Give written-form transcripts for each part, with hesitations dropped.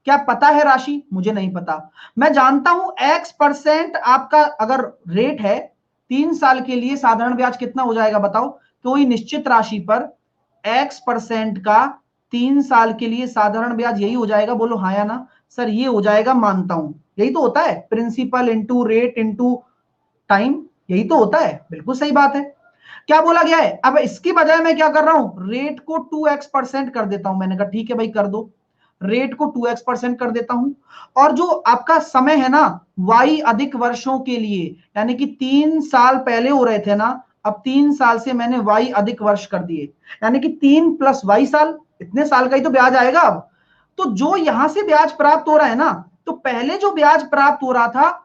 क्या पता है राशि? मुझे नहीं पता। मैं जानता हूं x% आपका अगर रेट है 3 साल के लिए, साधारण ब्याज कितना हो जाएगा बताओ? कोई निश्चित राशि पर x% का 3 साल के लिए साधारण ब्याज यही हो जाएगा, बोलो हाँ या ना। सर ये हो जाएगा, मानता हूं यही तो होता है, principal into rate into time, यही तो होता है, बिल्कुल सही बात है। क्या बोला गया है? अब इसकी बजाय मैं क्या कर रहा हूं, रेट को 2x% कर देता हूं। मैंने कहा ठीक है भाई कर दो, रेट को 2x% कर देता हूं। और जो आपका समय है ना, y अधिक वर्षों के लिए, यानी कि 3 साल पहले हो रहे थे ना, अब 3 साल से मैंने y अधिक वर्ष कर दिए, यानी कि 3 + y साल, इतने साल का ही तो ब्याज आएगा अब। तो जो यहां से ब्याज प्राप्त हो रहा है ना, तो पहले जो ब्याज प्राप्त हो रहा था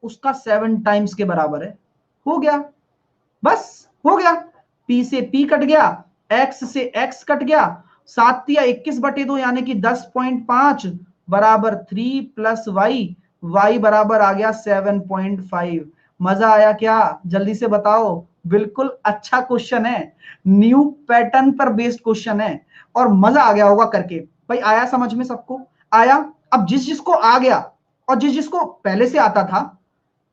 उसका 7 टाइम्स के बराबर है। हो गया, बस हो गया। P से P कट गया, X से X कट गया, 7×21/2 यानी कि 10.5 बराबर 3 + y, y बराबर आ गया 7.5। मजा आया क्या? जल्दी से बताओ। बिल्कुल अच्छा क्वेश्चन है, न्यू पैटर्न पर बेस्ड क्वेश्चन है, और मजा आ गया होगा करके। भाई आया समझ में सबको? आया। अब जिस जिसको आ गया और जिस जिसको पहले से आता था,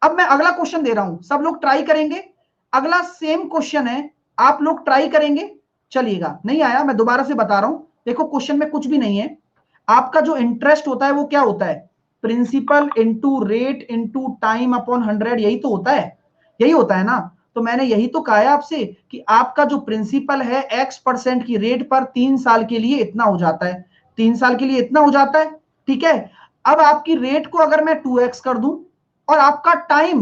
अब मैं अगला क्वेश्चन दे रहा हूं, सब लोग ट्राई करेंगे। अगला सेम क्वेश्चन है, आप लोग ट्राई करेंगे। चलिएगा, नहीं आया मैं दोबारा से बता रहा हूं। देखो क्वेश्चन में कुछ भी नहीं है, आपका जो इंटरेस्ट होता है वो क्या होता है, principal into rate into time upon 100, यही तो होता है, यही होता है ना। तो मैंने यही तो कहा है आपसे कि आपका जो प्रिंसिपल है x% की रेट पर 3 साल के लिए इतना हो जाता है, 3 साल के लिए इतना हो जाता है। ठीक है, अब आपकी रेट को अगर मैं 2x कर दूं और आपका टाइम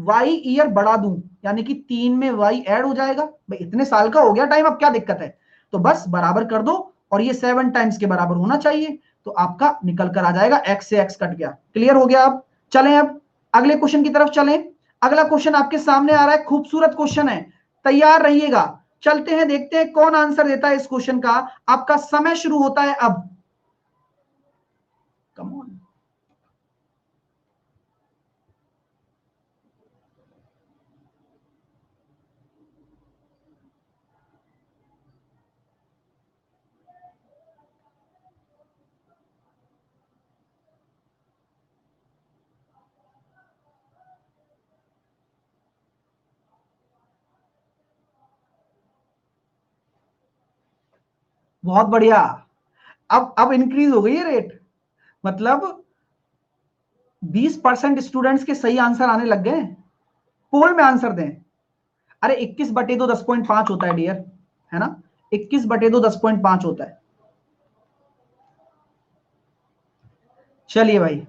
y ईयर बढ़ा दूं, यानी कि 3 में y ऐड हो जाएगा, भाई इतने साल का हो गया टाइम, अब क्या दिक्कत है? तो बस बराबर कर दो, और ये 7 टाइम्स के बराबर होना चाहिए, तो आपका निकल कर आ जाएगा, x से x कट गया। क्लियर हो गया? अब चलें, अब अगले क्वेश्चन की तरफ चलें। अगला क्वेश्चन आपके सामने आ रहा है, खूबसूरत क्वेश्चन है, तैयार रहिएगा। चलते हैं, देखते हैं कौन आंसर देता है इस क्वेश्चन का। आपका समय शुरू होता है अब। Come on. बहुत बढ़िया। अब इंक्रीज हो गई है रेट, मतलब 20% स्टूडेंट्स के सही आंसर आने लग गए। पोल में आंसर दें। अरे 21/2 10.5 होता है डियर, है ना? 21/2 10.5 होता है। चलिए भाई,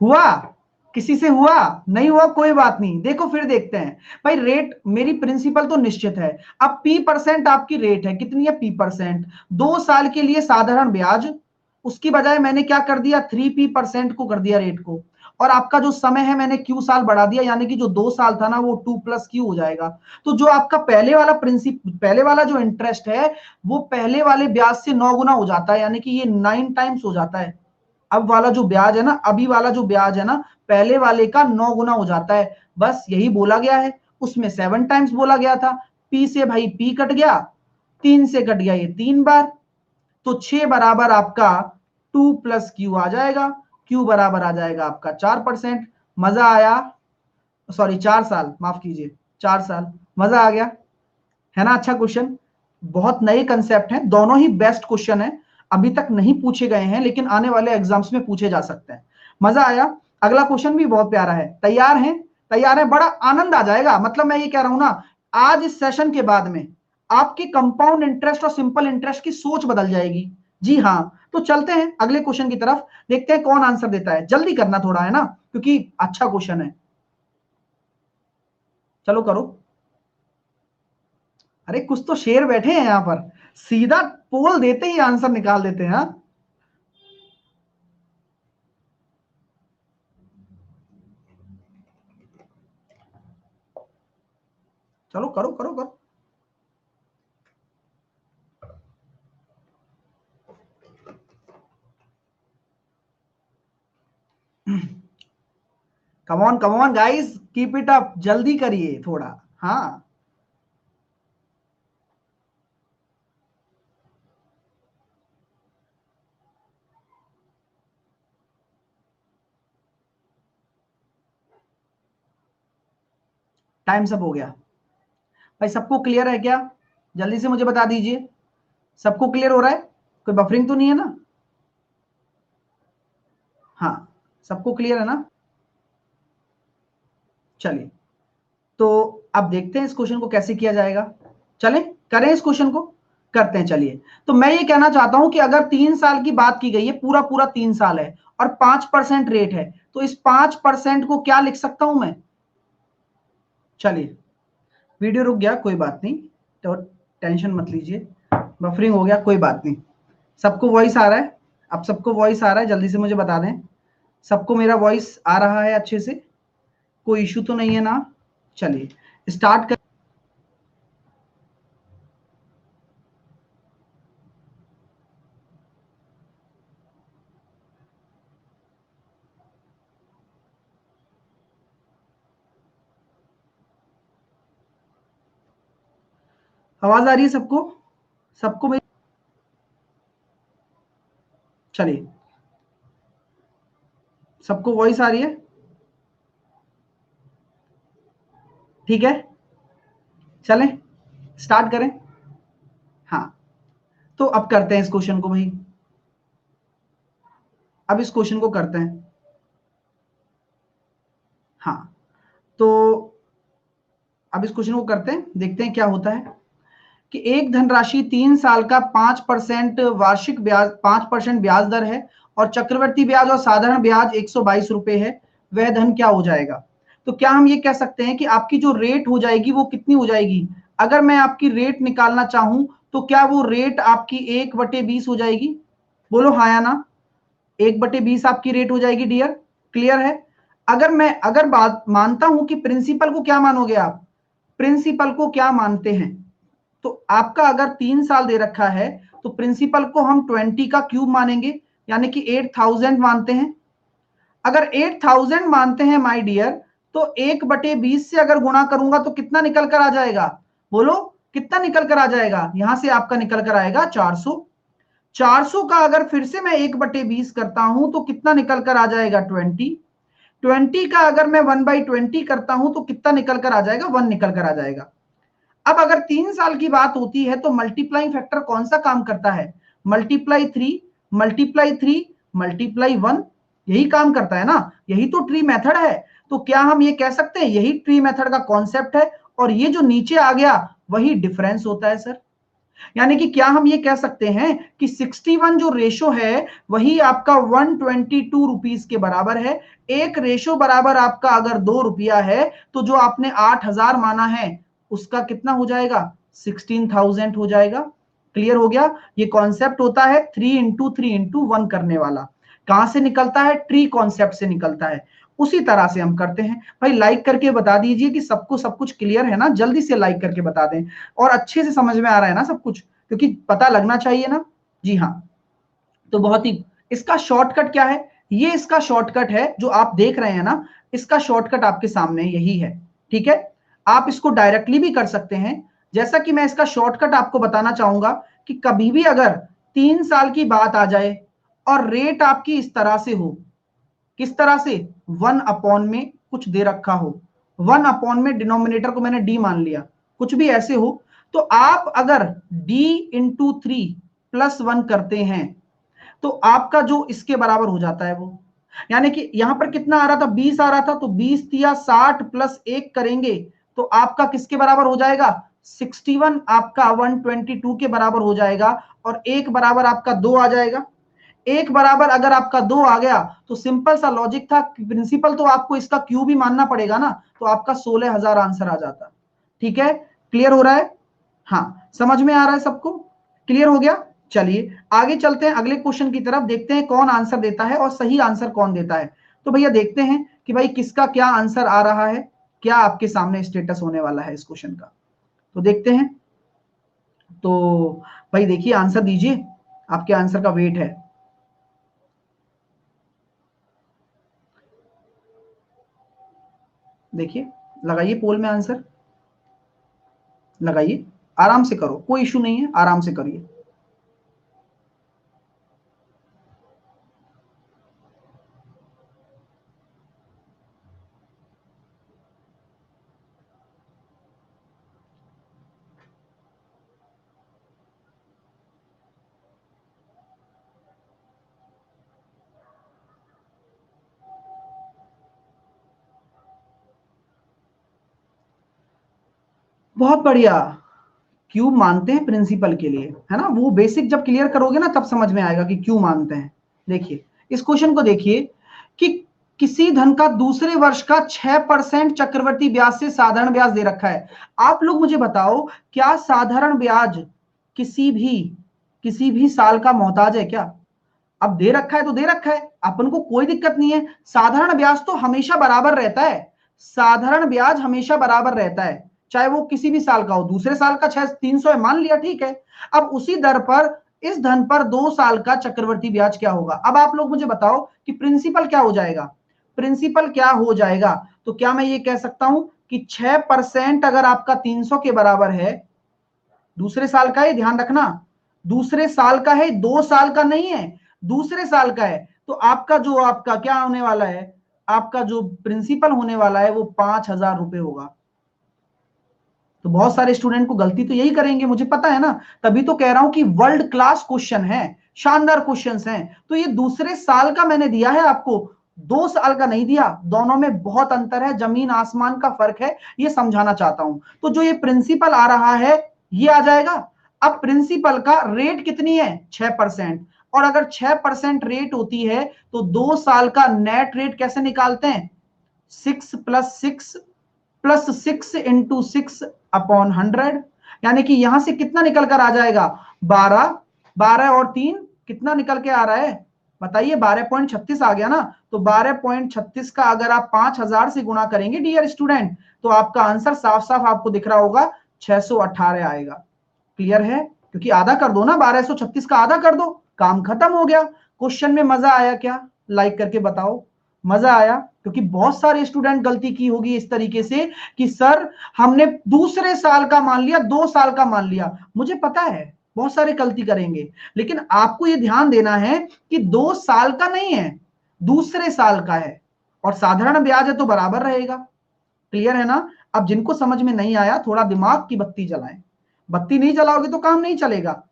हुआ? किसी से हुआ? नहीं हुआ, कोई बात नहीं, देखो फिर देखते हैं। भाई रेट, मेरी प्रिंसिपल तो निश्चित है। अब P% आपकी रेट है, कितनी है P%? 2 साल के लिए साधारण ब्याज, उसकी बजाय मैंने क्या कर दिया, 3P% को कर दिया रेट को, और आपका जो समय है मैंने Q साल बढ़ा दिया, यानी कि जो 2 साल था ना वो 2+Q हो जाएगा। तो जो आपका पहले वाला पहले वाला जो इंटरेस्ट है वो पहले वाले ब्याज से 9 गुना हो जाता है, यानी कि ये 9 टाइम्स हो जाता है। अब वाला जो ब्याज है ना, अभी वाला जो ब्याज है ना, पहले वाले का 9 गुना हो जाता है। बस यही बोला गया है, उसमें 7 टाइम्स बोला गया था। पी से भाई पी कट गया, 3 से कट गया ये 3 बार, तो 6 बराबर आपका 2+Q आ जाएगा। Q बराबर आ जाएगा आपका 4%। मजा आया? सॉरी 4 साल, माफ कीजिए, 4 साल। मजा आ गया, है ना? अच्छा क्वेश्चन, बहुत नए कंसेप्ट हैं, दोनों ही बेस्ट क्वेश्चन है, अभी तक नहीं पूछे गए हैं लेकिन आने वाले एग्जाम्स में पूछे जा सकते हैं। मजा आया? अगला क्वेश्चन भी बहुत प्यारा है, तैयार हैं? तैयार है, बड़ा आनंद आ जाएगा। मतलब मैं ये कह रहा हूं ना, आज इस सेशन के बाद में आपकी कंपाउंड इंटरेस्ट और सिंपल इंटरेस्ट की सोच बदल जाएगी। जी हाँ। तो चलते हैं अगले क्वेश्चन की तरफ, देखते हैं कौन आंसर देता है। जल्दी करना थोड़ा, है ना, क्योंकि अच्छा क्वेश्चन है। चलो करो। अरे कुछ तो शेर बैठे हैं यहां पर, सीधा पोल देते ही आंसर निकाल देते हैं। हाँ, चलो करो करो करो। Come on guys, keep it up, जल्दी करिए थोड़ा। हाँ, टाइम सब हो गया भाई। सबको क्लियर है क्या? जल्दी से मुझे बता दीजिए, सबको क्लियर हो रहा है? कोई बफरिंग तो नहीं है ना? हाँ, सबको क्लियर है ना? चलिए, तो अब देखते हैं इस क्वेश्चन को कैसे किया जाएगा। चलें करें इस क्वेश्चन को, करते हैं। चलिए, तो मैं ये कहना चाहता हूं कि अगर 3 साल की बात की गई है, पूरा पूरा 3 साल है और 5% रेट है, तो इस 5% को क्या लिख सकता हूं मैं? चलिए, वीडियो रुक गया, कोई बात नहीं, तो टेंशन मत लीजिए, बफरिंग हो गया, कोई बात नहीं। सबको वॉइस आ रहा है? अब सबको वॉइस आ रहा है? जल्दी से मुझे बता दें, सबको मेरा वॉइस आ रहा है अच्छे से? कोई इशू तो नहीं है ना? चलिए स्टार्ट कर। आवाज आ रही है सबको? सबको मेरी? चलिए, सबको वॉइस आ रही है? ठीक है, चलें स्टार्ट करें। हाँ, तो अब करते हैं इस क्वेश्चन को भाई, अब इस क्वेश्चन को करते हैं। हाँ, तो अब इस क्वेश्चन को करते हैं, देखते हैं क्या होता है कि एक धनराशि 3 साल का 5% वार्षिक ब्याज, 5% ब्याज दर है और चक्रवर्ती ब्याज और साधारण ब्याज 122 रुपए है, वह धन क्या हो जाएगा? तो क्या हम ये कह सकते हैं कि आपकी जो रेट हो जाएगी वो कितनी हो जाएगी? अगर मैं आपकी रेट निकालना चाहूं तो क्या वो रेट आपकी 1/20 हो जाएगी? बोलो हाँ या ना। 1/20 आपकी रेट हो जाएगी डियर, क्लियर है? अगर बात मानता हूं कि प्रिंसिपल को क्या मानोगे आप? प्रिंसिपल को क्या मानते हैं? तो आपका अगर 3 साल दे रखा है तो प्रिंसिपल को हम 20 का क्यूब मानेंगे, यानी कि 8000 मानते हैं। अगर 8000 मानते हैं माय डियर, तो 1/20 से अगर गुणा करूंगा तो कितना निकल कर आ जाएगा? बोलो कितना निकल कर आ जाएगा? यहां से आपका निकल कर आएगा 400। 400 का अगर फिर से मैं 1/20 करता हूं तो कितना निकल कर आ जाएगा? 20। 20 का अगर मैं 1/20 करता हूं तो कितना निकल कर आ जाएगा? 1 निकल कर आ जाएगा। अब अगर 3 साल की बात होती है तो मल्टीप्लाइंग फैक्टर कौन सा काम करता है? मल्टीप्लाई 3, मल्टीप्लाई 3, मल्टीप्लाई 1, यही काम करता है ना? यही तो ट्री मेथड है। तो क्या हम ये कह सकते हैं यही ट्री मेथड का कॉन्सेप्ट है और ये जो नीचे आ गया वही डिफरेंस होता है सर? यानी कि क्या हम ये कह सकते हैं कि 61 जो रेशो है वही आपका 122 रुपीस के बराबर है? एक रेशो बराबर आपका अगर 2 रुपया है तो जो आपने 8000 माना है उसका कितना हो जाएगा? 16,000 हो जाएगा। क्लियर हो गया? ये कॉन्सेप्ट होता है 3 into 3 into 1 करने वाला। कहां से निकलता है? ट्री कॉन्सेप्ट से निकलता है। उसी तरह से हम करते हैं भाई। लाइक करके बता दीजिए कि सबको सब कुछ क्लियर है ना, जल्दी से लाइक करके बता दें और अच्छे से समझ में आ रहा है ना सब कुछ, क्योंकि पता लगना चाहिए ना। जी हाँ, तो बहुत ही, इसका शॉर्टकट क्या है? ये इसका शॉर्टकट है जो आप देख रहे हैं ना, इसका शॉर्टकट आपके सामने यही है। ठीक है, आप इसको डायरेक्टली भी कर सकते हैं। जैसा कि मैं इसका शॉर्टकट आपको बताना चाहूंगा कि कभी भी अगर 3 साल की बात आ जाए और रेट आपकी इस तरह से हो, किस तरह से? 1 अपॉन में कुछ दे रखा हो, 1 अपॉन में डिनोमिनेटर को मैंने डी मान लिया, कुछ भी ऐसे हो, तो आप अगर d into 3 + 1 करते हैं तो आपका जो इसके बराबर हो जाता है वो, यानी कि यहां पर कितना आ रहा था? 20 आ रहा था, तो 20 तिया 60 +1 करेंगे तो आपका किसके बराबर हो जाएगा? 61 आपका 122 के बराबर हो जाएगा और एक बराबर आपका 2 आ जाएगा। एक बराबर अगर आपका 2 आ गया तो सिंपल सा लॉजिक था, प्रिंसिपल तो आपको इसका क्यूब ही मानना पड़ेगा ना, तो आपका 16,000 आंसर आ जाता। ठीक है, क्लियर हो रहा है? हाँ, समझ में आ रहा है सबको? क्लियर हो गया? चलिए आगे चलते हैं अगले क्वेश्चन की तरफ, देखते हैं कौन आंसर देता है और सही आंसर कौन देता है। तो भैया देखते हैं कि भाई किसका क्या आंसर आ रहा है, क्या आपके सामने स्टेटस होने वाला है इस क्वेश्चन का, तो देखते हैं। तो भाई देखिए आंसर दीजिए, आपके आंसर का वेट है। देखिए, लगाइए पोल में आंसर, लगाइए, आराम से करो, कोई इशू नहीं है, आराम से करिए। बहुत बढ़िया। क्यूब मानते हैं प्रिंसिपल के लिए, है ना, वो बेसिक जब क्लियर करोगे ना तब समझ में आएगा कि क्यों मानते हैं। देखिए इस क्वेश्चन को देखिए कि किसी धन का दूसरे वर्ष का 6% चक्रवर्ती ब्याज से साधारण ब्याज दे रखा है। आप लोग मुझे बताओ, क्या साधारण ब्याज किसी भी साल का मोहताज है क्या? अब दे रखा है तो दे रखा है, अपन को कोई दिक्कत नहीं है। साधारण ब्याज तो हमेशा बराबर रहता है, साधारण ब्याज हमेशा बराबर रहता है, चाहे वो किसी भी साल का हो। दूसरे साल का 300 है मान लिया, ठीक है। अब उसी दर पर इस धन पर 2 साल का चक्रवर्ती ब्याज क्या होगा? अब आप लोग मुझे बताओ कि प्रिंसिपल क्या हो जाएगा, प्रिंसिपल क्या हो जाएगा? तो क्या मैं ये कह सकता हूं कि 6% अगर आपका 300 के बराबर है, दूसरे साल का है, ध्यान रखना, दूसरे साल का है, 2 साल का नहीं है, दूसरे साल का है, तो आपका क्या होने वाला है, आपका जो प्रिंसिपल होने वाला है वो 5,000 रुपए होगा। तो बहुत सारे स्टूडेंट को गलती तो यही करेंगे, मुझे पता है ना, तभी तो कह रहा हूं कि वर्ल्ड क्लास क्वेश्चन है, शानदार क्वेश्चंस हैं। तो ये दूसरे साल का मैंने दिया है आपको, 2 साल का नहीं दिया, दोनों में बहुत अंतर है, जमीन आसमान का फर्क है, ये समझाना चाहता हूं। तो जो ये प्रिंसिपल आ रहा है ये आ जाएगा। अब प्रिंसिपल का रेट कितनी है? 6%। और अगर 6% रेट होती है तो 2 साल का नेट रेट कैसे निकालते हैं? 6 + 6 + 6 × 6 अपॉन 100, यानी कि यहां से कितना निकल कर आ जाएगा? 12। 12 और 3 कितना निकल के आ रहा है बताइए? 12.36 आ गया ना। तो 12.36 का अगर आप 5,000 से गुणा करेंगे डियर स्टूडेंट, तो आपका आंसर साफ साफ आपको दिख रहा होगा, 618 आएगा। क्लियर है? क्योंकि आधा कर दो ना, 1236 का आधा कर दो, काम खत्म हो गया। क्वेश्चन में मजा आया क्या? लाइक करके बताओ, मजा आया? क्योंकि बहुत सारे स्टूडेंट गलती की होगी इस तरीके से कि सर हमने दूसरे साल का मान लिया, 2 साल का मान लिया। मुझे पता है बहुत सारे गलती करेंगे, लेकिन आपको यह ध्यान देना है कि 2 साल का नहीं है, दूसरे साल का है, और साधारण ब्याज है तो बराबर रहेगा। क्लियर है ना? अब जिनको समझ में नहीं आया थोड़ा दिमाग की बत्ती जलाएं, बत्ती नहीं जलाओगे तो काम नहीं चलेगा।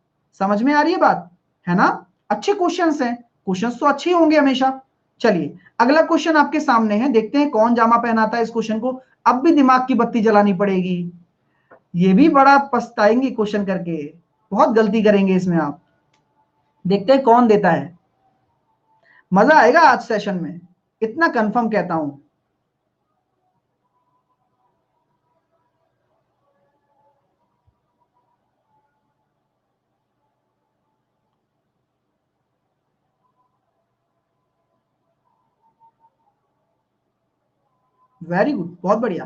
समझ में आ रही है बात? है ना? अच्छे क्वेश्चंस हैं, क्वेश्चंस तो अच्छे होंगे हमेशा। चलिए अगला क्वेश्चन आपके सामने है, देखते हैं कौन जामा पहनाता है इस क्वेश्चन को। अब भी दिमाग की बत्ती जलानी पड़ेगी, ये भी बड़ा पछताएंगे क्वेश्चन करके, बहुत गलती करेंगे इसमें आप। देखते हैं कौन देता है, मजा आएगा आज सेशन में, इतना कंफर्म कहता हूं। वेरी गुड, बहुत बढ़िया।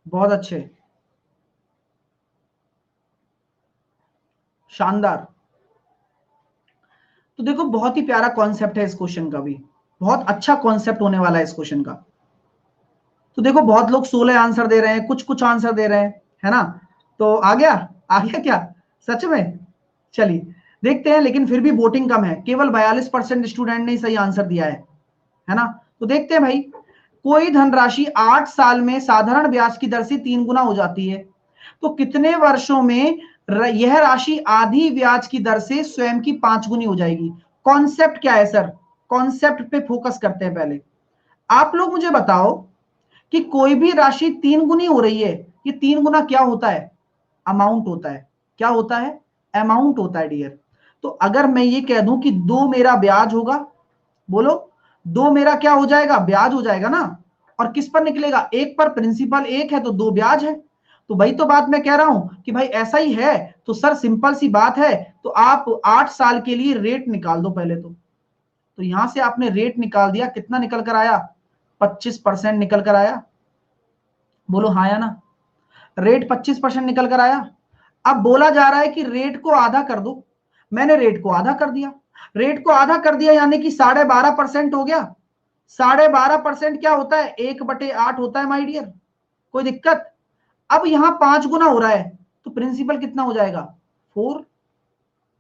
बहुत अच्छे, शानदार। तो देखो बहुत ही प्यारा कॉन्सेप्ट है इस क्वेश्चन का भी, बहुत अच्छा कॉन्सेप्ट होने वाला है इस क्वेश्चन का। तो देखो बहुत लोग 16 आंसर दे रहे हैं, कुछ कुछ आंसर दे रहे हैं, है ना? तो आ गया क्या सच में? चलिए देखते हैं, लेकिन फिर भी वोटिंग कम है, केवल 42% स्टूडेंट ने सही आंसर दिया है ना? तो देखते हैं भाई, कोई धनराशि 8 साल में साधारण ब्याज की दर से 3 गुना हो जाती है, तो कितने वर्षों में यह राशि आधी ब्याज की दर से स्वयं की 5 गुनी हो जाएगी? कॉन्सेप्ट क्या है सर? कॉन्सेप्ट पे फोकस करते हैं पहले। आप लोग मुझे बताओ कि कोई भी राशि 3 गुनी हो रही है, ये 3 गुना क्या होता है? अमाउंट होता है। क्या होता है? अमाउंट होता है डियर। तो अगर मैं ये कह दूं कि 2 मेरा ब्याज होगा, बोलो, 2 मेरा क्या हो जाएगा? ब्याज हो जाएगा ना। और किस पर निकलेगा? एक पर, प्रिंसिपल एक है तो 2 ब्याज है। तो भाई तो बात मैं कह रहा हूं कि भाई ऐसा ही है, तो सर सिंपल सी बात है, तो आप 8 साल के लिए रेट निकाल दो पहले तो यहां से आपने रेट निकाल दिया, कितना निकल कर आया? 25% निकल कर आया। बोलो हाँ या ना? रेट 25% निकल कर आया। अब बोला जा रहा है कि रेट को आधा कर दो, मैंने रेट को आधा कर दिया। रेट को आधा कर दिया यानी कि 12.5% हो गया। 12.5% क्या होता है? 1/8 होता है माय डियर, कोई दिक्कत? अब यहां 5 गुना हो रहा है, तो प्रिंसिपल कितना हो जाएगा? 4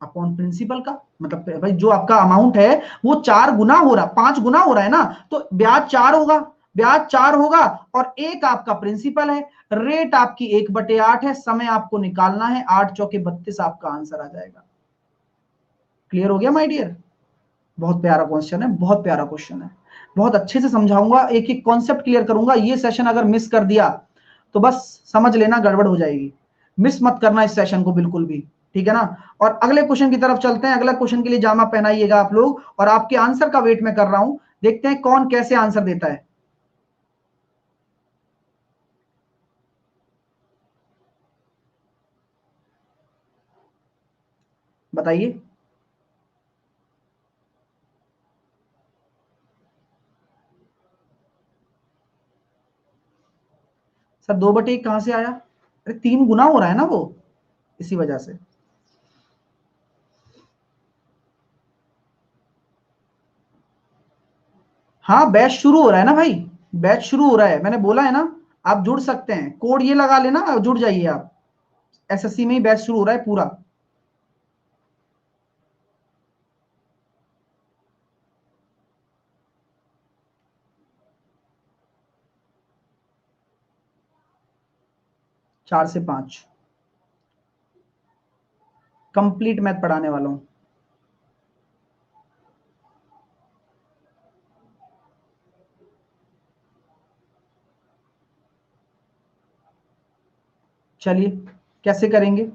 अपॉन प्रिंसिपल का, मतलब भाई जो आपका अमाउंट है वो 4 गुना हो रहा, 5 गुना हो रहा है ना, तो ब्याज 4 होगा, ब्याज 4 होगा, और एक आपका प्रिंसिपल है। रेट आपकी 1/8 है, समय आपको निकालना है, 8 चौके 32 आपका आंसर आ जाएगा। क्लियर हो गया माय डियर? बहुत प्यारा क्वेश्चन है, बहुत प्यारा क्वेश्चन है। बहुत अच्छे से समझाऊंगा, एक एक कॉन्सेप्ट क्लियर करूंगा। ये सेशन अगर मिस कर दिया तो बस समझ लेना गड़बड़ हो जाएगी। मिस मत करना इस सेशन को बिल्कुल भी, ठीक है ना। और अगले क्वेश्चन की तरफ चलते हैं। अगला क्वेश्चन के लिए जामा पहनाइएगा आप लोग, और आपके आंसर का वेट मैं कर रहा हूं। देखते हैं कौन कैसे आंसर देता है। बताइए। सर 2/1 कहां से आया? अरे 3 गुना हो रहा है ना वो, इसी वजह से। हाँ बैच शुरू हो रहा है ना भाई, बैच शुरू हो रहा है, मैंने बोला है ना। आप जुड़ सकते हैं, कोड ये लगा लेना, जुड़ जाइए आप। एसएससी में ही बैच शुरू हो रहा है पूरा। 4 से 5 कंप्लीट मैथ पढ़ाने वाला हूं। चलिए कैसे करेंगे?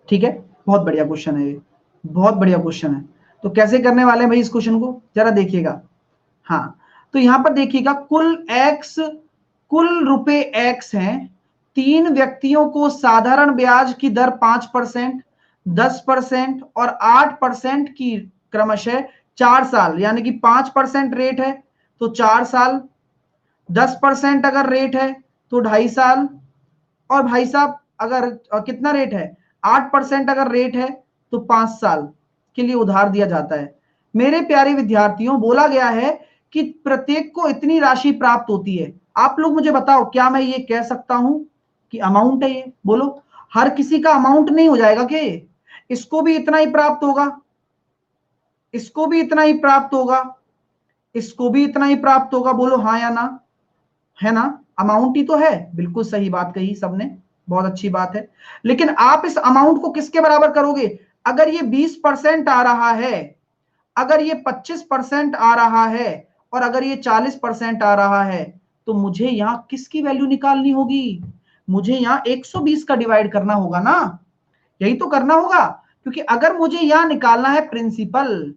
ठीक है, बहुत बढ़िया क्वेश्चन है ये, बहुत बढ़िया क्वेश्चन है। तो कैसे करने वाले हैं भाई इस क्वेश्चन को, जरा देखिएगा। हाँ, तो यहां पर देखिएगा, कुल रुपए एक्स हैं। 3 व्यक्तियों को साधारण ब्याज की दर 5%, 10% और 8% की क्रमशः 4 साल, यानी कि 5% रेट है तो 4 साल, 10% अगर रेट है तो 2.5 साल, और भाई साहब अगर कितना रेट है, 8% अगर रेट है तो 5 साल के लिए उधार दिया जाता है। मेरे प्यारे विद्यार्थियों, बोला गया है कि प्रत्येक को इतनी राशि प्राप्त होती है। आप लोग मुझे बताओ, क्या मैं ये कह सकता हूं कि अमाउंट है ये? बोलो, हर किसी का अमाउंट नहीं हो जाएगा क्या ये? इसको भी इतना ही प्राप्त होगा, इसको भी इतना ही प्राप्त होगा, इसको भी इतना ही प्राप्त होगा। बोलो हाँ या ना, है ना। अमाउंट ही तो है, बिल्कुल सही बात कही सबने, बहुत अच्छी बात है। लेकिन आप इस अमाउंट को किसके बराबर करोगे? अगर ये 20% आ रहा है, अगर ये 25% आ रहा है, और अगर ये 40% आ रहा है, तो मुझे यहां किसकी वैल्यू निकालनी होगी? मुझे यहां 120 का डिवाइड करना होगा ना, यही तो करना होगा। क्योंकि अगर मुझे यहां निकालना है प्रिंसिपल,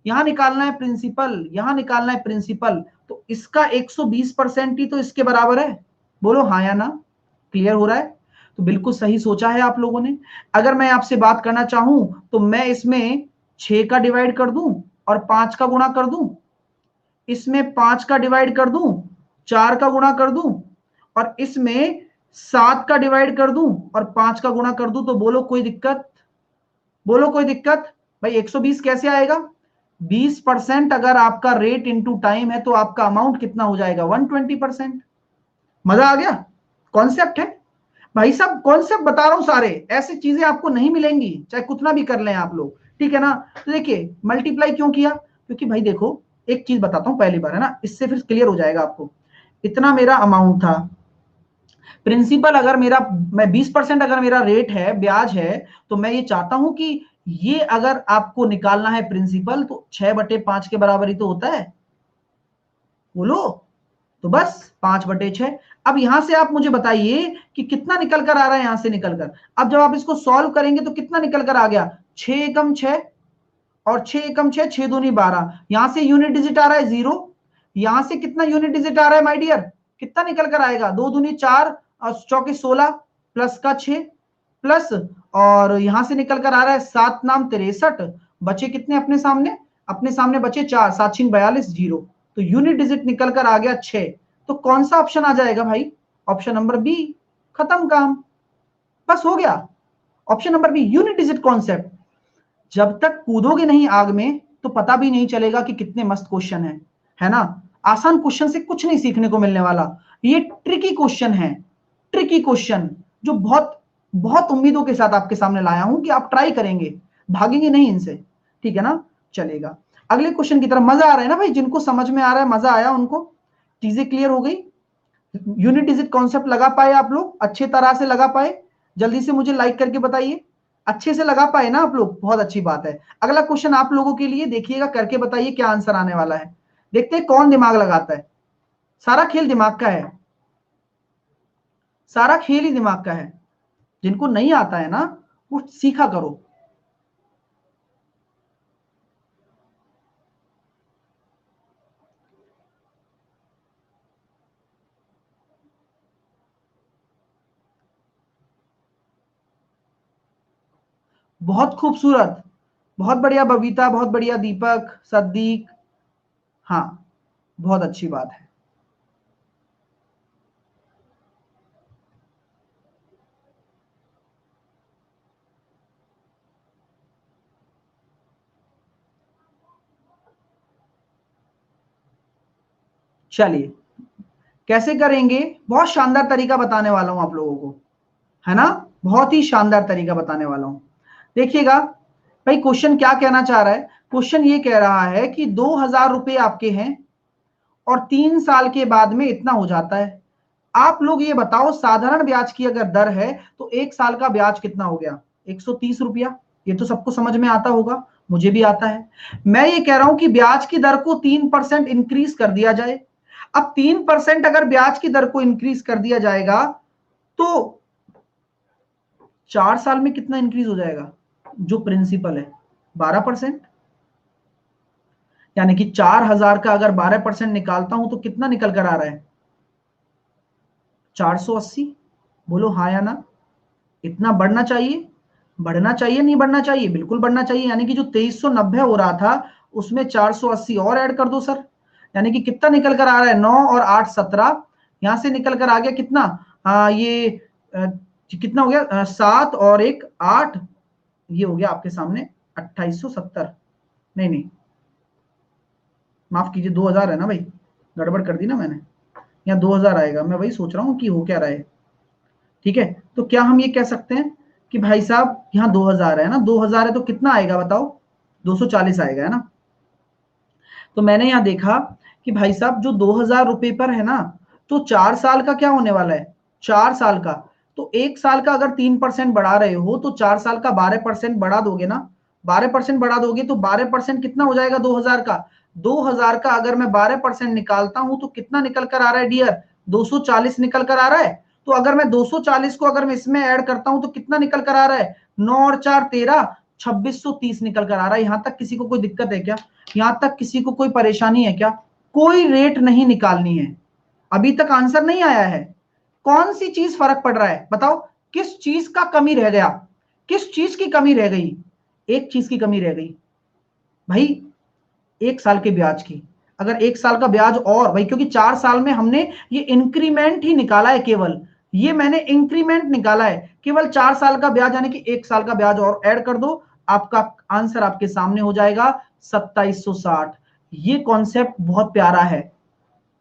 यहां निकालना है प्रिंसिपल, यहां निकालना है प्रिंसिपल, तो इसका 120% ही तो इसके बराबर है। बोलो हाँ या ना, क्लियर हो रहा है? तो बिल्कुल सही सोचा है आप लोगों ने। अगर मैं आपसे बात करना चाहूं तो मैं इसमें 6 का डिवाइड कर दूं और 5 का गुणा कर दूं, इसमें 5 का डिवाइड कर दूं, 4 का गुणा कर दूं, और इसमें 7 का डिवाइड कर दूं और 5 का गुणा कर दूं, तो बोलो कोई दिक्कत? बोलो कोई दिक्कत? भाई 120 कैसे आएगा? 20% अगर आपका रेट इनटू टाइम है तो आपका अमाउंट कितना हो जाएगा? 120%। मजा आ गया? कॉन्सेप्ट है भाई साहब, कॉन्सेप्ट बता रहा हूं सारे, ऐसी चीजें आपको नहीं मिलेंगी चाहे कितना भी कर लें आप लोग, ठीक है ना। तो देखिए मल्टीप्लाई क्यों किया, क्योंकि भाई देखो, एक चीज बताता हूं पहली बार, है ना, इससे फिर क्लियर हो जाएगा आपको। इतना मेरा अमाउंट था, प्रिंसिपल अगर मेरा, मैं 20% अगर मेरा रेट है, ब्याज है, तो मैं ये चाहता हूं कि ये अगर आपको निकालना है प्रिंसिपल, तो 6/5 के बराबर ही तो होता है। बोलो, तो बस 5/6। अब यहां से आप मुझे बताइए कि कितना निकल कर आ रहा है यहां से निकल कर। अब जब आप इसको सॉल्व करेंगे तो कितना निकल कर आ गया? 6 एकम 6, और 6 एकम 6, 6 दूनी 12। यहां से यूनिट डिजिट आ रहा है 0, यहां से कितना यूनिट डिजिट आ रहा है माय डियर? कितना निकल कर आएगा? 2 दूनी 4 और चौके 16, प्लस का 6, प्लस, और यहां से निकल कर आ रहा है 7 नाम 63। बचे कितने अपने सामने? अपने सामने बचे 4, 7 6 42, 0। तो यूनिट डिजिट निकल कर आ गया 6। तो कौन सा ऑप्शन आ जाएगा भाई? Option number B. खत्म काम, बस हो गया। Option number B, unit digit concept. जब तक कूदोगे नहीं आग में तो पता भी नहीं चलेगा कि कितने मस्त क्वेश्चन है ना। आसान क्वेश्चन से कुछ नहीं सीखने को मिलने वाला, ये ट्रिकी क्वेश्चन है, ट्रिकी क्वेश्चन, जो बहुत बहुत उम्मीदों के साथ आपके सामने लाया हूं कि आप ट्राई करेंगे, भागेंगे नहीं इनसे, ठीक है ना। चलेगा अगले क्वेश्चन की तरफ। मजा आ रहा है ना भाई, जिनको समझ में आ रहा है, मजा आया उनको, चीजें क्लियर हो गई, यूनिट डिजिट कॉन्सेप्ट लगा पाए आप लोग, अच्छे तरह से लगा पाए? जल्दी से मुझे लाइक करके बताइए, अच्छे से लगा पाए ना आप लोग, बहुत अच्छी बात है। अगला क्वेश्चन आप लोगों के लिए, देखिएगा करके बताइए क्या आंसर आने वाला है। देखते हैं कौन दिमाग लगाता है। सारा खेल दिमाग का है, सारा खेल ही दिमाग का है। जिनको नहीं आता है ना वो सीखा करो। बहुत खूबसूरत, बहुत बढ़िया बबीता, बहुत बढ़िया दीपक, सद्दीक। हाँ, बहुत अच्छी बात है। चलिए कैसे करेंगे, बहुत शानदार तरीका बताने वाला हूं आप लोगों को, है ना। बहुत ही शानदार तरीका बताने वाला हूं। देखिएगा भाई, क्वेश्चन क्या कहना चाह रहा है। क्वेश्चन ये कह रहा है कि 2,000 रुपए आपके हैं और 3 साल के बाद में इतना हो जाता है। आप लोग ये बताओ, साधारण ब्याज की अगर दर है तो 1 साल का ब्याज कितना हो गया, 130 रुपया। ये तो सबको समझ में आता होगा, मुझे भी आता है। मैं ये कह रहा हूं कि ब्याज की दर को 3% इंक्रीज कर दिया जाए। अब 3% अगर ब्याज की दर को इंक्रीज कर दिया जाएगा तो 4 साल में कितना इंक्रीज हो जाएगा, जो प्रिंसिपल है 12%। यानी कि 4,000 का अगर 12% निकालता हूं तो कितना निकल कर आ रहा है, 480। बोलो हाँ या ना। इतना बढ़ना चाहिए, बढ़ना चाहिए नहीं बढ़ना चाहिए, बिल्कुल बढ़ना चाहिए। यानी कि जो 2390 हो रहा था उसमें 480 और ऐड कर दो सर। यानी कि कितना निकल कर आ रहा है, 9 और 8 17। यहां से निकल कर आ गया कितना, ये कितना हो गया, 7 और 1 8। ये हो गया आपके सामने 2870। नहीं नहीं, माफ कीजिए, 2000 है ना भाई, गड़बड़ कर दी ना मैंने। यहाँ 2000 आएगा, मैं वही सोच रहा हूँ कि हो क्या रहा है। ठीक है, तो क्या हम ये कह सकते हैं कि भाई साहब यहाँ 2000 है ना, 2000 है तो कितना आएगा बताओ, 240 आएगा, है ना। तो मैंने यहाँ देखा कि भाई साहब जो 2000 रुपए पर है ना, तो 4 साल का क्या होने वाला है, 4 साल का। तो 1 साल का अगर 3% बढ़ा रहे हो तो 4 साल का 12% बढ़ा दोगे ना, 12% बढ़ा दोगे तो 12% कितना हो जाएगा 2000 का। 2000 का अगर मैं 12% निकालता हूं तो कितना निकल कर आ रहा है डियर, 240 निकल कर आ रहा है। तो अगर मैं 240 को अगर मैं इसमें ऐड करता हूं तो कितना निकल कर आ रहा है, 9 और 4 13, 2630 निकल कर आ रहा है। यहां तक किसी को कोई दिक्कत है क्या, यहां तक किसी को कोई परेशानी है क्या। कोई रेट नहीं निकालनी है, अभी तक आंसर नहीं आया है। कौन सी चीज फर्क पड़ रहा है बताओ, किस चीज का कमी रह गया, किस चीज की कमी रह गई। एक चीज की कमी रह गई भाई, 1 साल के ब्याज की। अगर 1 साल का ब्याज और भाई, क्योंकि 4 साल में हमने ये इंक्रीमेंट ही निकाला है, केवल ये मैंने इंक्रीमेंट निकाला है, केवल 4 साल का ब्याज, यानी कि 1 साल का ब्याज और ऐड कर दो, आपका आंसर आपके सामने हो जाएगा 2760। ये कॉन्सेप्ट बहुत प्यारा है।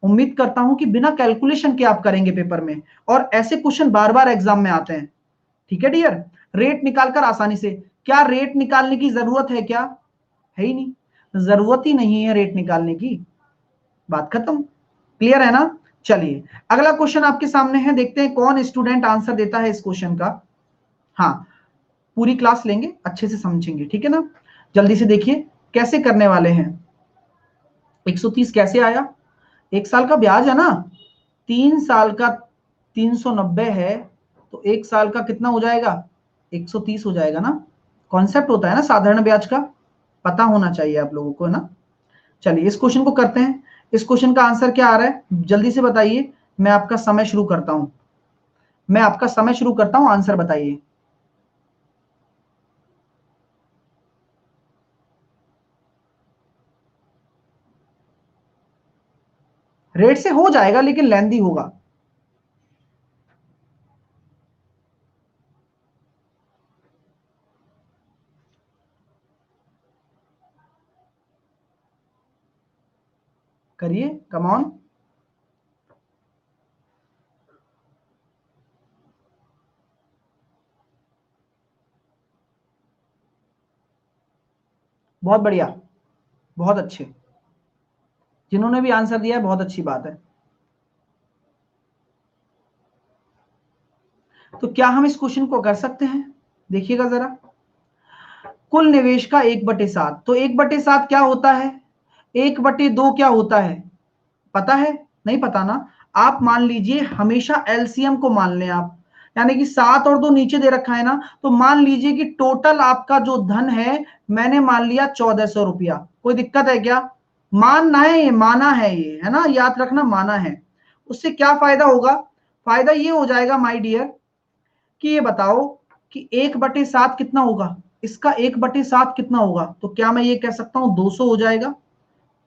उम्मीद करता हूं कि बिना कैलकुलेशन के आप करेंगे पेपर में, और ऐसे क्वेश्चन बार बार एग्जाम में आते हैं। ठीक है डियर, रेट निकालकर आसानी से, क्या रेट निकालने की जरूरत है क्या, है ही नहीं, जरूरत ही नहीं है रेट निकालने की, बात खत्म। क्लियर है ना। चलिए अगला क्वेश्चन आपके सामने है, देखते हैं कौन स्टूडेंट आंसर देता है इस क्वेश्चन का। हाँ, पूरी क्लास लेंगे, अच्छे से समझेंगे, ठीक है ना। जल्दी से देखिए कैसे करने वाले हैं। 130 कैसे आया, 1 साल का ब्याज है ना, 3 साल का 390 है, तो 1 साल का कितना हो जाएगा, 130 हो जाएगा ना। कॉन्सेप्ट होता है ना साधारण ब्याज का, पता होना चाहिए आप लोगों को, है ना। चलिए इस क्वेश्चन को करते हैं। इस क्वेश्चन का आंसर क्या आ रहा है जल्दी से बताइए, मैं आपका समय शुरू करता हूं, मैं आपका समय शुरू करता हूं, आंसर बताइए। रेट से हो जाएगा लेकिन लेंदी होगा। करिए, कम ऑन। बहुत बढ़िया, बहुत अच्छे, जिन्होंने भी आंसर दिया है बहुत अच्छी बात है। तो क्या हम इस क्वेश्चन को कर सकते हैं, देखिएगा जरा। कुल निवेश का 1/7। तो 1/7 क्या होता है? 1/2 क्या होता है? पता है? नहीं पता ना? आप मान लीजिए, हमेशा एलसीएम को मान लें आप, यानी कि 7 और 2 नीचे दे रखा है ना, तो मान लीजिए कि टोटल आपका जो धन है मैंने मान लिया 1400 रुपया। कोई दिक्कत है क्या? मानना है, ये माना है, ये है ना, याद रखना, माना है। उससे क्या फायदा होगा? फायदा ये हो जाएगा माय डियर कि ये बताओ कि 1/7 कितना होगा, इसका 1/7 कितना होगा? तो क्या मैं ये कह सकता हूं 200 हो जाएगा?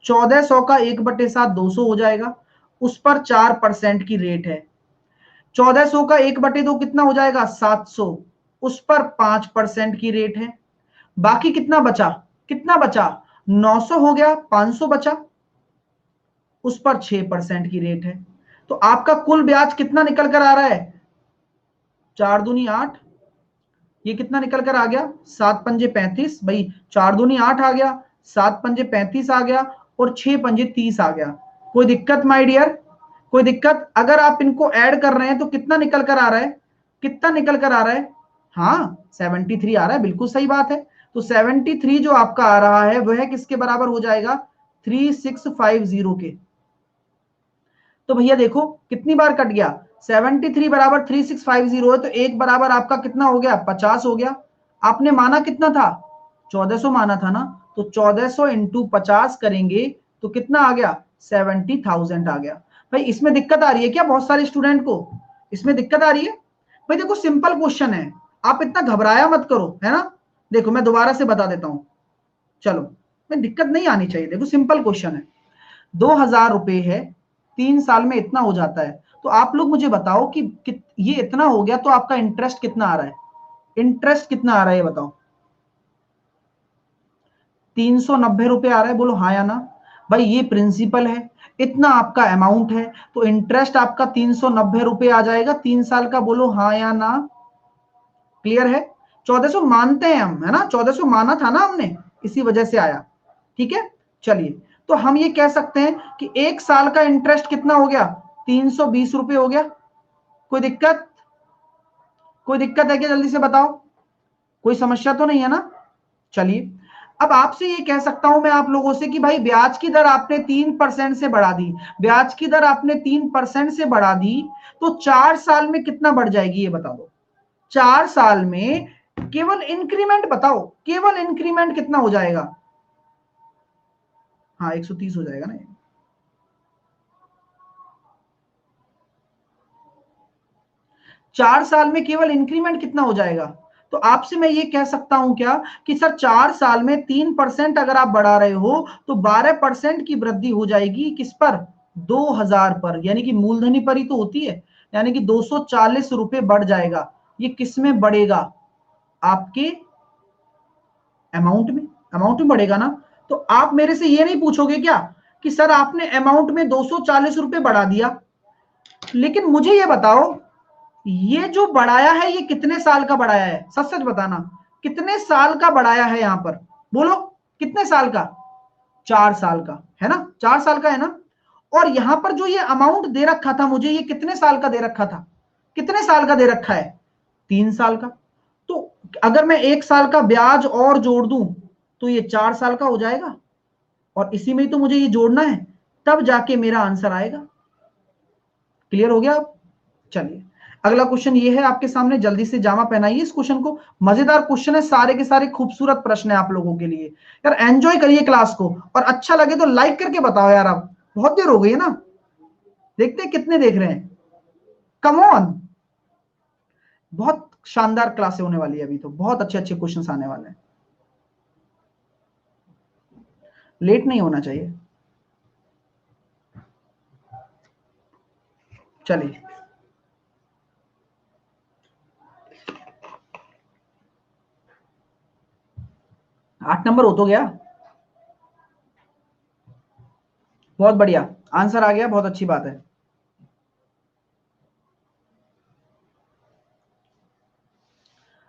1400 का 1/7 200 हो जाएगा। उस पर 4% की रेट है। 1400 का 1/2 कितना हो जाएगा? 700। उस पर 5% की रेट है। बाकी कितना बचा? कितना बचा? 900 हो गया, 500 बचा, उस पर 6% की रेट है। तो आपका कुल ब्याज कितना निकल कर आ रहा है? 4 दूनी 8, ये कितना निकल कर आ गया? 7 पंजे 35, भाई 4 दूनी 8 आ गया, 7 पंजे 35 आ गया, और 6 पंजे 30 आ गया। कोई दिक्कत माय डियर? कोई दिक्कत? अगर आप इनको ऐड कर रहे हैं तो कितना निकल कर आ रहा है? कितना निकल कर आ रहा है? हाँ, 73 आ रहा है, बिल्कुल सही बात है। तो 73 जो आपका आ रहा है वह किसके बराबर हो जाएगा? 3650 के। तो भैया देखो कितनी बार कट गया, 73 बराबर 3650 है, तो एक बराबर आपका कितना हो गया? 50 हो गया। आपने माना कितना था? 1400 माना था ना, तो 1400 इंटू 50 करेंगे तो कितना आ गया? 70,000 आ गया। भाई इसमें दिक्कत आ रही है क्या बहुत सारे स्टूडेंट को? इसमें दिक्कत आ रही है? भाई देखो सिंपल क्वेश्चन है, आप इतना घबराया मत करो, है ना। देखो मैं दोबारा से बता देता हूं, चलो, मैं दिक्कत नहीं आनी चाहिए। देखो सिंपल क्वेश्चन है, 2000 रुपए है, 3 साल में इतना हो जाता है। तो आप लोग मुझे बताओ कि ये इतना हो गया तो आपका इंटरेस्ट कितना आ रहा है? इंटरेस्ट कितना आ रहा है ये बताओ? 390 रुपए आ रहा है, बोलो हाँ या ना। भाई ये प्रिंसिपल है, इतना आपका अमाउंट है, तो इंटरेस्ट आपका 390 रुपए आ जाएगा 3 साल का, बोलो हाँ या ना। क्लियर है? 1400 मानते हैं हम, है ना, 1400 माना था ना हमने, इसी वजह से आया। ठीक है, चलिए, तो हम ये कह सकते हैं कि 1 साल का इंटरेस्ट कितना हो गया? 320 रुपए हो गया। कोई दिक्कत? कोई दिक्कत है क्या? जल्दी से बताओ, कोई समस्या तो नहीं है ना? चलिए, अब आपसे ये कह सकता हूं मैं आप लोगों से कि भाई ब्याज की दर आपने 3% से बढ़ा दी, ब्याज की दर आपने 3% से बढ़ा दी, तो 4 साल में कितना बढ़ जाएगी ये बता दो? 4 साल में केवल इंक्रीमेंट बताओ, केवल इंक्रीमेंट कितना हो जाएगा? हाँ 130 हो जाएगा ना। 4 साल में केवल इंक्रीमेंट कितना हो जाएगा? तो आपसे मैं ये कह सकता हूं क्या कि सर 4 साल में 3% अगर आप बढ़ा रहे हो तो 12% की वृद्धि हो जाएगी किस पर? 2000 पर, यानी कि मूलधनी पर ही तो होती है, यानी कि 240 रुपए बढ़ जाएगा। ये किस में बढ़ेगा? आपके अमाउंट में, अमाउंट में बढ़ेगा ना। तो आप मेरे से ये नहीं पूछोगे क्या कि सर आपने अमाउंट में 240 रुपए बढ़ा दिया, लेकिन मुझे ये बताओ ये जो बढ़ाया है ये कितने साल का बढ़ाया है? सच सच बताना, कितने साल का बढ़ाया है यहां पर? बोलो कितने साल का? 4 साल का, है ना, 4 साल का है ना। और यहां पर जो ये अमाउंट दे रखा था मुझे, ये कितने साल का दे रखा था? कितने साल का दे रखा है? 3 साल का। तो अगर मैं 1 साल का ब्याज और जोड़ दूं तो ये 4 साल का हो जाएगा, और इसी में ही तो मुझे ये जोड़ना है, तब जाके मेरा आंसर आएगा। क्लियर हो गया आप? चलिए, अगला क्वेश्चन ये है आपके सामने, जल्दी से जामा पहनाइए इस क्वेश्चन को। मजेदार क्वेश्चन है, सारे के सारे खूबसूरत प्रश्न है आप लोगों के लिए। यार एंजॉय करिए क्लास को, और अच्छा लगे तो लाइक करके बताओ यार। आप बहुत देर हो गई है ना, देखते हैं कितने देख रहे हैं। कम ऑन, बहुत शानदार क्लासें होने वाली है अभी, तो बहुत अच्छे अच्छे क्वेश्चन आने वाले हैं। लेट नहीं होना चाहिए। चलिए, 8 नंबर हो तो गया, बहुत बढ़िया, आंसर आ गया, बहुत अच्छी बात है।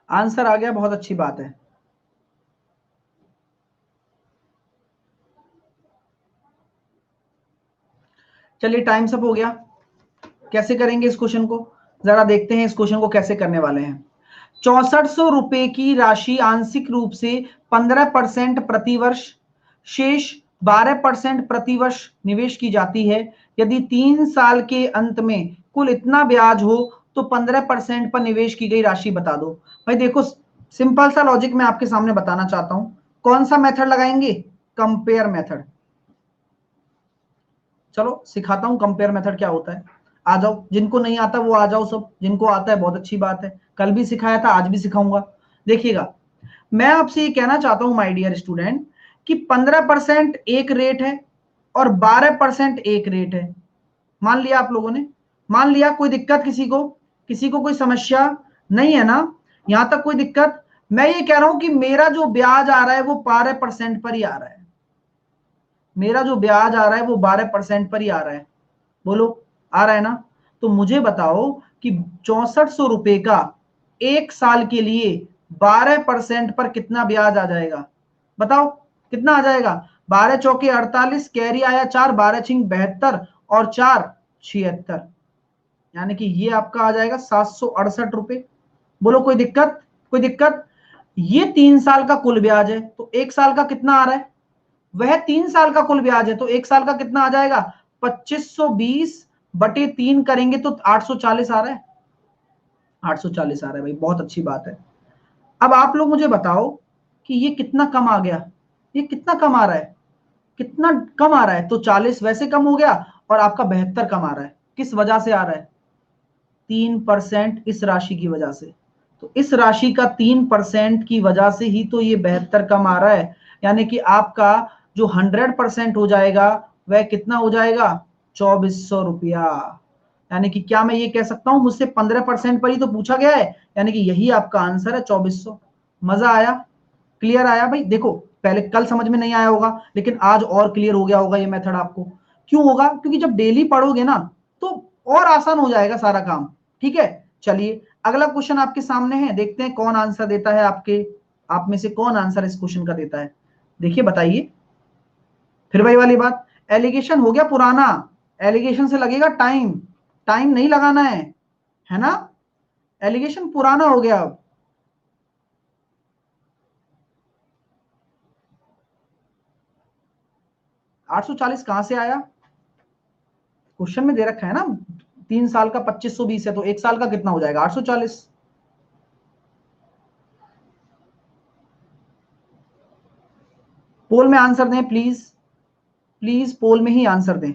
आंसर आ गया, बहुत अच्छी बात है। चलिए, टाइम सब हो गया। कैसे करेंगे इस क्वेश्चन को, जरा देखते हैं इस क्वेश्चन को कैसे करने वाले हैं। ₹6400 की राशि आंशिक रूप से 15% प्रतिवर्ष शेष 12% प्रतिवर्ष निवेश की जाती है। यदि 3 साल के अंत में कुल इतना ब्याज हो तो 15% पर निवेश की गई राशि बता दो। भाई देखो, सिंपल सा लॉजिक मैं आपके सामने बताना चाहता हूं। कौन सा मेथड लगाएंगे? Compare method. चलो सिखाता हूं कंपेयर मेथड क्या होता है। आ जाओ, जिनको नहीं आता वो आ जाओ, सब जिनको आता है बहुत अच्छी बात है। कल भी सिखाया था, आज भी सिखाऊंगा। देखिएगा, मैं आपसे ये कहना चाहता हूं माय डियर स्टूडेंट कि 15% एक रेट है और 12% एक रेट है। मान लिया आप लोगों ने, मान लिया। कोई दिक्कत किसी को कोई समस्या नहीं है ना? यहां तक कोई दिक्कत? मैं ये कह रहा हूं कि मेरा जो ब्याज आ रहा है वो 12% पर ही आ रहा है। मेरा जो ब्याज आ रहा है वो 12% पर ही आ रहा है। बोलो, आ रहा है ना? तो मुझे बताओ कि ₹6400 का एक साल के लिए 12% पर कितना ब्याज आ जाएगा? बताओ कितना आ जाएगा? 12 चौके 48, कैरी आया 4, 12 छिंग 72 और 4 76, यानी कि ये आपका आ जाएगा ₹768। बोलो कोई दिक्कत? कोई दिक्कत? ये 3 साल का कुल ब्याज है, तो एक साल का कितना आ रहा है? वह 3 साल का कुल ब्याज है, तो एक साल का कितना आ जाएगा? 2520/3 करेंगे तो 840 आ रहा है। 840 आ रहा है भाई, बहुत अच्छी बात है। अब आप लोग मुझे बताओ कि ये कितना कम आ गया? ये कितना कम आ रहा है? कितना कम आ रहा है? तो 40 वैसे कम हो गया और आपका 72 कम आ रहा है। किस वजह से आ रहा है? 3% इस राशि की वजह से। तो इस राशि का 3% की वजह से ही तो ये 72 कम आ रहा है। यानी कि आपका जो 100% हो जाएगा वह कितना हो जाएगा? ₹2400। यानी कि क्या मैं ये कह सकता हूं मुझसे 15% पर ही तो पूछा गया है, यानी कि यही आपका आंसर है 2400। मजा आया? क्लियर आया भाई? देखो, पहले कल समझ में नहीं आया होगा, लेकिन आज और क्लियर हो गया होगा ये मेथड आपको। क्यों होगा? क्योंकि जब डेली पढ़ोगे ना तो और आसान हो जाएगा सारा काम। ठीक है, चलिए अगला क्वेश्चन आपके सामने है, देखते हैं कौन आंसर देता है। आप में से कौन आंसर इस क्वेश्चन का देता है? देखिए बताइए। फिर वही वाली बात, एलिगेशन हो गया पुराना, एलिगेशन से लगेगा टाइम। टाइम नहीं लगाना है ना? एलिगेशन पुराना हो गया अब। 840 कहां से आया? क्वेश्चन में दे रखा है ना, 3 साल का 2520 है, तो एक साल का कितना हो जाएगा? 840। पोल में आंसर दें प्लीज, प्लीज पोल में ही आंसर दें।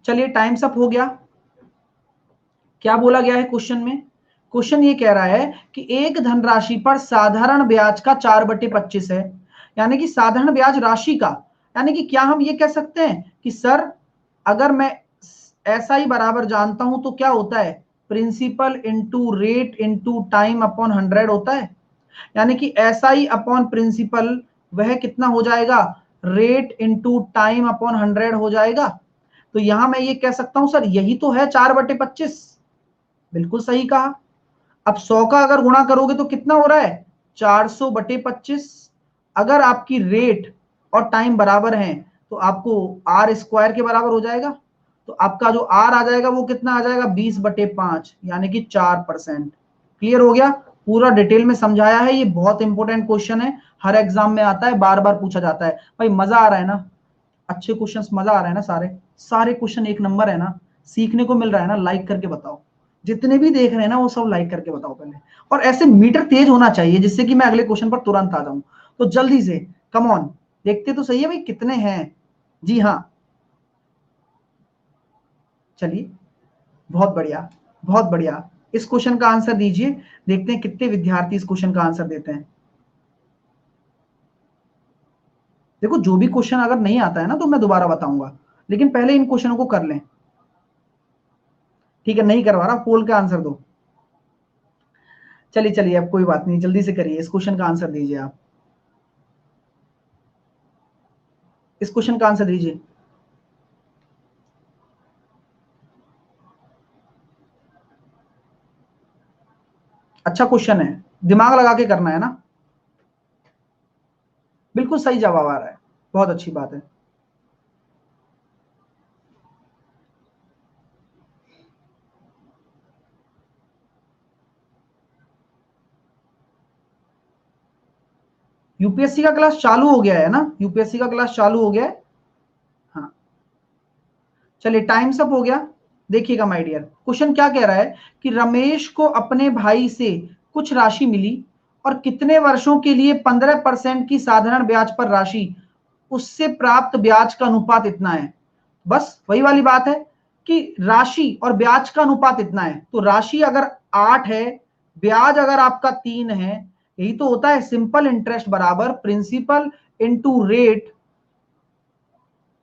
चलिए टाइम्स अप हो गया। क्या बोला गया है क्वेश्चन में? क्वेश्चन ये कह रहा है कि एक धनराशि पर साधारण ब्याज का 4/25 है, यानी कि साधारण ब्याज राशि का। यानी कि क्या हम ये कह सकते हैं कि सर अगर मैं ऐसा ही बराबर जानता हूं तो क्या होता है? Principal into rate into time upon 100 होता है। यानी कि एस आई अपॉन प्रिंसिपल वह कितना हो जाएगा? रेट इंटू टाइम अपॉन 100 हो जाएगा। तो यहां मैं ये कह सकता हूं सर यही तो है 4/25। बिल्कुल सही कहा। अब 100 का अगर गुणा करोगे तो कितना हो रहा है? 400/25। अगर आपकी रेट और टाइम बराबर हैं तो आपको आर स्क्वायर के बराबर हो जाएगा। तो आपका जो आर आ जाएगा वो कितना आ जाएगा? 20/5, यानी कि 4%। क्लियर हो गया? पूरा डिटेल में समझाया है। ये बहुत इंपॉर्टेंट क्वेश्चन है, हर एग्जाम में आता है, बार बार पूछा जाता है। भाई मजा आ रहा है ना? अच्छे क्वेश्चंस, मजा आ रहा है ना? सारे सारे क्वेश्चन एक नंबर है ना? सीखने को मिल रहा है ना? लाइक करके बताओ। जितने भी देख रहे हैं ना वो सब लाइक करके बताओ पहले। और ऐसे मीटर तेज होना चाहिए जिससे कि मैं अगले क्वेश्चन पर तुरंत आ जाऊं। तो जल्दी से कम ऑन, देखते तो सही है भाई कितने हैं। जी हाँ, चलिए बहुत बढ़िया, बहुत बढ़िया। इस क्वेश्चन का आंसर दीजिए, देखते हैं कितने विद्यार्थी इस क्वेश्चन का आंसर देते हैं। देखो जो भी क्वेश्चन अगर नहीं आता है ना तो मैं दोबारा बताऊंगा, लेकिन पहले इन क्वेश्चनों को कर लें। ठीक है, नहीं करवा रहा, पोल का आंसर दो। चलिए चलिए, अब कोई बात नहीं, जल्दी से करिए, इस क्वेश्चन का आंसर दीजिए आप। इस क्वेश्चन का आंसर दीजिए। अच्छा क्वेश्चन है, दिमाग लगा के करना है ना? बिल्कुल सही जवाब आ रहा है, बहुत अच्छी बात है। यूपीएससी का क्लास चालू हो गया है ना, यूपीएससी का क्लास चालू हो गया है। हाँ चलिए, टाइम्स अप हो गया। देखिएगा माय डियर, क्वेश्चन क्या कह रहा है कि रमेश को अपने भाई से कुछ राशि मिली और कितने वर्षों के लिए 15% की साधारण ब्याज पर राशि, उससे प्राप्त ब्याज का अनुपात इतना है। बस वही वाली बात है कि राशि और ब्याज का अनुपात इतना है, तो राशि अगर 8 है, ब्याज अगर आपका 3 है, यही तो होता है सिंपल इंटरेस्ट बराबर principal into rate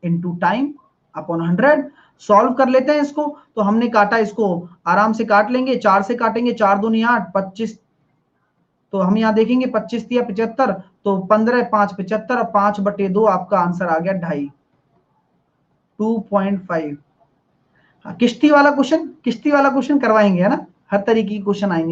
into time upon 100। Solve कर लेते हैं इसको। तो हमने काटा, इसको आराम से काट लेंगे, 4 से काटेंगे, 4 दूनी 8, 25। तो हम यहां देखेंगे 25 या 75, तो 15 5 75 और 5/2 आपका आंसर आ गया 2.5, 2.5। किश्ती वाला क्वेश्चन, किश्ती वाला क्वेश्चन करवाएंगे है ना, हर तरीके के क्वेश्चन आएंगे।